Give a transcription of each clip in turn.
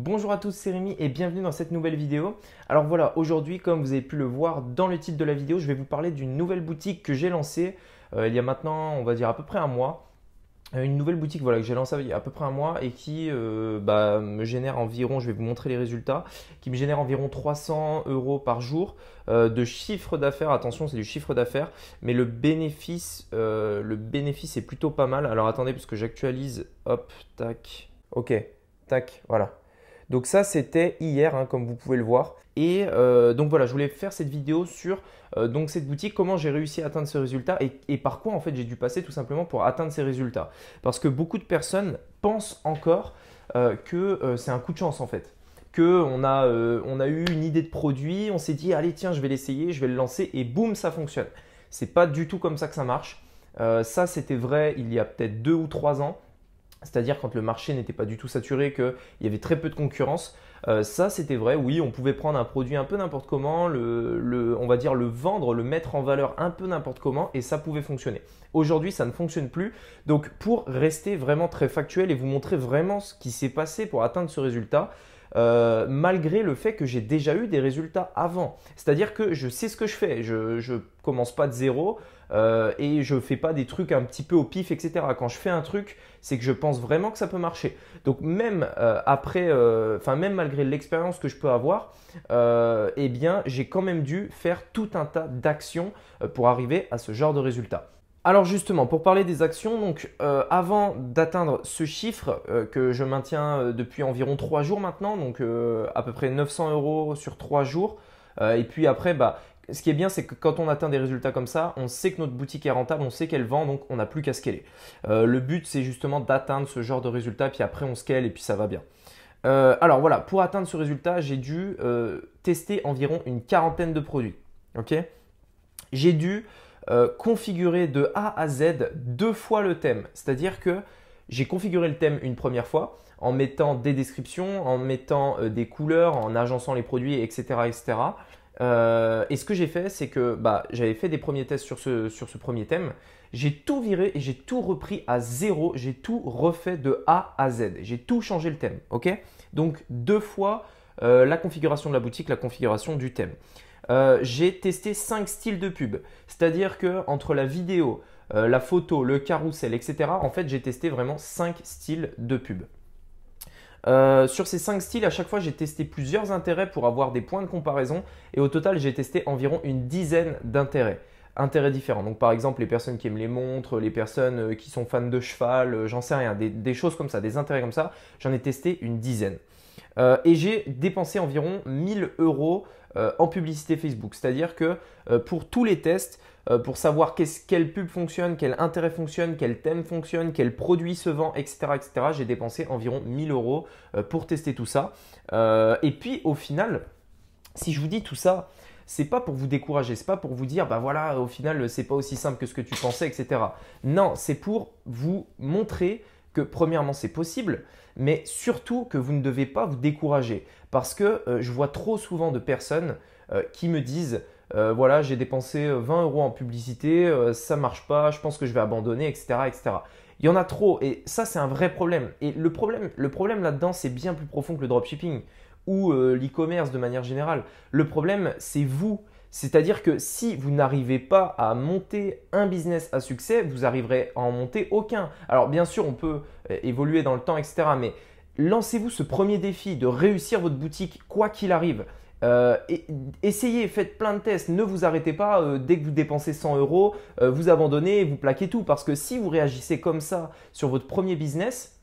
Bonjour à tous, c'est Rémi et bienvenue dans cette nouvelle vidéo. Alors voilà, aujourd'hui, comme vous avez pu le voir dans le titre de la vidéo, je vais vous parler d'une nouvelle boutique que j'ai lancée il y a maintenant, on va dire à peu près un mois. Une nouvelle boutique voilà, que j'ai lancée il y a à peu près un mois et qui me génère environ, je vais vous montrer les résultats, qui me génère environ 300 euros par jour de chiffre d'affaires. Attention, c'est du chiffre d'affaires, mais le bénéfice est plutôt pas mal. Alors attendez, parce que j'actualise, hop, tac, ok, tac, voilà. Donc ça, c'était hier, hein, comme vous pouvez le voir. Et donc voilà, je voulais faire cette vidéo sur donc cette boutique, comment j'ai réussi à atteindre ce résultat et par quoi en fait j'ai dû passer tout simplement pour atteindre ces résultats. Parce que beaucoup de personnes pensent encore que c'est un coup de chance en fait. On a eu une idée de produit, on s'est dit allez tiens je vais l'essayer, je vais le lancer et boum ça fonctionne. C'est pas du tout comme ça que ça marche. Ça c'était vrai il y a peut-être 2 ou 3 ans. C'est-à-dire quand le marché n'était pas du tout saturé, qu'il y avait très peu de concurrence. Ça, c'était vrai, oui, on pouvait prendre un produit un peu n'importe comment, on va dire le vendre, le mettre en valeur un peu n'importe comment et ça pouvait fonctionner. Aujourd'hui, ça ne fonctionne plus. Donc, pour rester vraiment très factuel et vous montrer vraiment ce qui s'est passé pour atteindre ce résultat, malgré le fait que j'ai déjà eu des résultats avant. C'est-à-dire que je sais ce que je fais. Je ne commence pas de zéro et je ne fais pas des trucs un petit peu au pif, etc. Quand je fais un truc, c'est que je pense vraiment que ça peut marcher. Donc même même malgré l'expérience que je peux avoir, eh bien, j'ai quand même dû faire tout un tas d'actions pour arriver à ce genre de résultat. Alors justement, pour parler des actions, donc avant d'atteindre ce chiffre que je maintiens depuis environ 3 jours maintenant, donc à peu près 900 euros sur 3 jours, et puis après, ce qui est bien, c'est que quand on atteint des résultats comme ça, on sait que notre boutique est rentable, on sait qu'elle vend, donc on n'a plus qu'à scaler. Le but, c'est justement d'atteindre ce genre de résultat, puis après on scale et puis ça va bien. Alors voilà, pour atteindre ce résultat, j'ai dû tester environ une quarantaine de produits. Ok. J'ai dû configurer de A à Z 2 fois le thème. C'est-à-dire que j'ai configuré le thème une première fois en mettant des descriptions, en mettant des couleurs, en agençant les produits, etc. etc. Et ce que j'ai fait, c'est que j'avais fait des premiers tests sur ce premier thème. J'ai tout viré et j'ai tout repris à zéro. J'ai tout refait de A à Z. J'ai tout changé le thème. Ok. Donc 2 fois la configuration de la boutique, la configuration du thème. J'ai testé 5 styles de pub. C'est-à-dire que entre la vidéo, la photo, le carrousel, etc., en fait, j'ai testé vraiment 5 styles de pub. Sur ces 5 styles, à chaque fois, j'ai testé plusieurs intérêts pour avoir des points de comparaison. Et au total, j'ai testé environ une dizaine intérêts différents. Donc, par exemple, les personnes qui aiment les montres, les personnes qui sont fans de cheval, j'en sais rien, des choses comme ça, des intérêts comme ça, j'en ai testé une dizaine. Et j'ai dépensé environ 1000 euros en publicité Facebook. C'est-à-dire que pour tous les tests, pour savoir quelle pub fonctionne, quel intérêt fonctionne, quel thème fonctionne, quel produit se vend, etc., etc., j'ai dépensé environ 1000 euros pour tester tout ça. Et puis au final, si je vous dis tout ça, c'est pas pour vous décourager, c'est pas pour vous dire voilà, au final c'est pas aussi simple que ce que tu pensais, etc. Non, c'est pour vous montrer que premièrement c'est possible, mais surtout que vous ne devez pas vous décourager. Parce que je vois trop souvent de personnes qui me disent voilà, j'ai dépensé 20 euros en publicité, ça marche pas, je pense que je vais abandonner, etc., etc. Il y en a trop et ça c'est un vrai problème. Et le problème là-dedans, c'est bien plus profond que le dropshipping ou l'e-commerce de manière générale. Le problème, c'est vous. C'est-à-dire que si vous n'arrivez pas à monter un business à succès, vous arriverez à en monter aucun. Alors bien sûr, on peut évoluer dans le temps, etc. Mais lancez-vous ce premier défi de réussir votre boutique quoi qu'il arrive. Essayez, faites plein de tests. Ne vous arrêtez pas dès que vous dépensez 100 euros, vous abandonnez et vous plaquez tout. Parce que si vous réagissez comme ça sur votre premier business,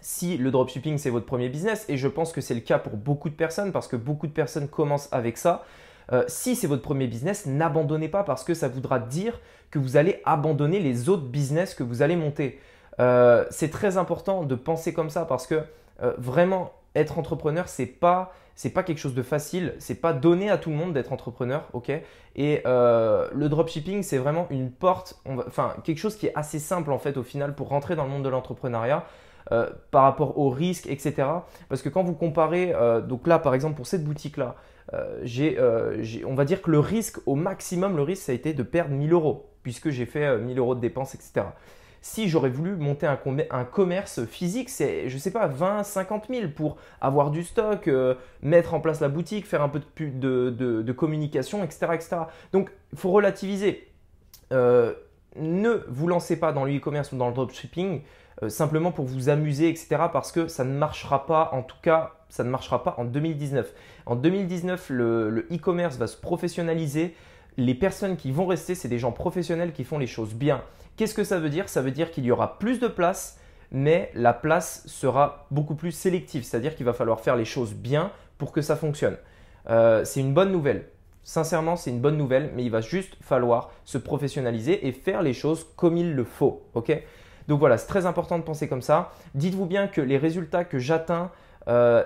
si le dropshipping c'est votre premier business, et je pense que c'est le cas pour beaucoup de personnes parce que beaucoup de personnes commencent avec ça, si c'est votre premier business, n'abandonnez pas parce que ça voudra dire que vous allez abandonner les autres business que vous allez monter. C'est très important de penser comme ça parce que vraiment être entrepreneur, c'est pas quelque chose de facile, c'est pas donné à tout le monde d'être entrepreneur, ok. Et le dropshipping, c'est vraiment une porte, quelque chose qui est assez simple en fait au final pour rentrer dans le monde de l'entrepreneuriat. Par rapport aux risques, etc. Parce que quand vous comparez, donc là par exemple pour cette boutique-là, on va dire que le risque, au maximum, le risque ça a été de perdre 1000 euros puisque j'ai fait 1000 euros de dépenses, etc. Si j'aurais voulu monter un commerce physique, c'est, je ne sais pas, 20, 50 000 pour avoir du stock, mettre en place la boutique, faire un peu de communication, etc., etc. Donc, il faut relativiser. Ne vous lancez pas dans le e-commerce ou dans le dropshipping simplement pour vous amuser, etc. parce que ça ne marchera pas, en tout cas, ça ne marchera pas en 2019. En 2019, le e-commerce va se professionnaliser. Les personnes qui vont rester, c'est des gens professionnels qui font les choses bien. Qu'est-ce que ça veut dire? Ça veut dire qu'il y aura plus de place, mais la place sera beaucoup plus sélective. C'est-à-dire qu'il va falloir faire les choses bien pour que ça fonctionne. C'est une bonne nouvelle. Sincèrement, c'est une bonne nouvelle, mais il va juste falloir se professionnaliser et faire les choses comme il le faut. Ok? Donc voilà, c'est très important de penser comme ça. Dites-vous bien que les résultats que j'atteins,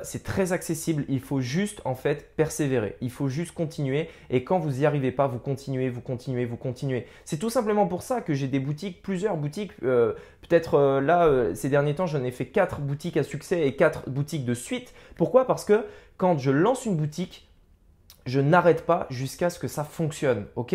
c'est très accessible. Il faut juste en fait persévérer. Il faut juste continuer. Et quand vous n'y arrivez pas, vous continuez, vous continuez, vous continuez. C'est tout simplement pour ça que j'ai des boutiques, plusieurs boutiques. Peut-être là, ces derniers temps, j'en ai fait 4 boutiques à succès et 4 boutiques de suite. Pourquoi? Parce que quand je lance une boutique, je n'arrête pas jusqu'à ce que ça fonctionne. Ok?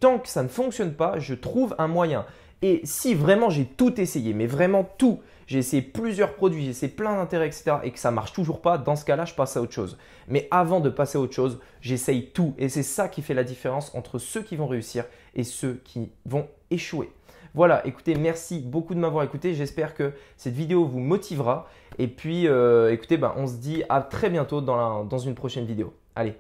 Tant que ça ne fonctionne pas, je trouve un moyen. Et si vraiment j'ai tout essayé, mais vraiment tout, j'ai essayé plusieurs produits, j'ai essayé plein d'intérêts, etc. et que ça ne marche toujours pas, dans ce cas-là, je passe à autre chose. Mais avant de passer à autre chose, j'essaye tout. Et c'est ça qui fait la différence entre ceux qui vont réussir et ceux qui vont échouer. Voilà, écoutez, merci beaucoup de m'avoir écouté. J'espère que cette vidéo vous motivera. Et puis, écoutez, on se dit à très bientôt dans une prochaine vidéo. Allez.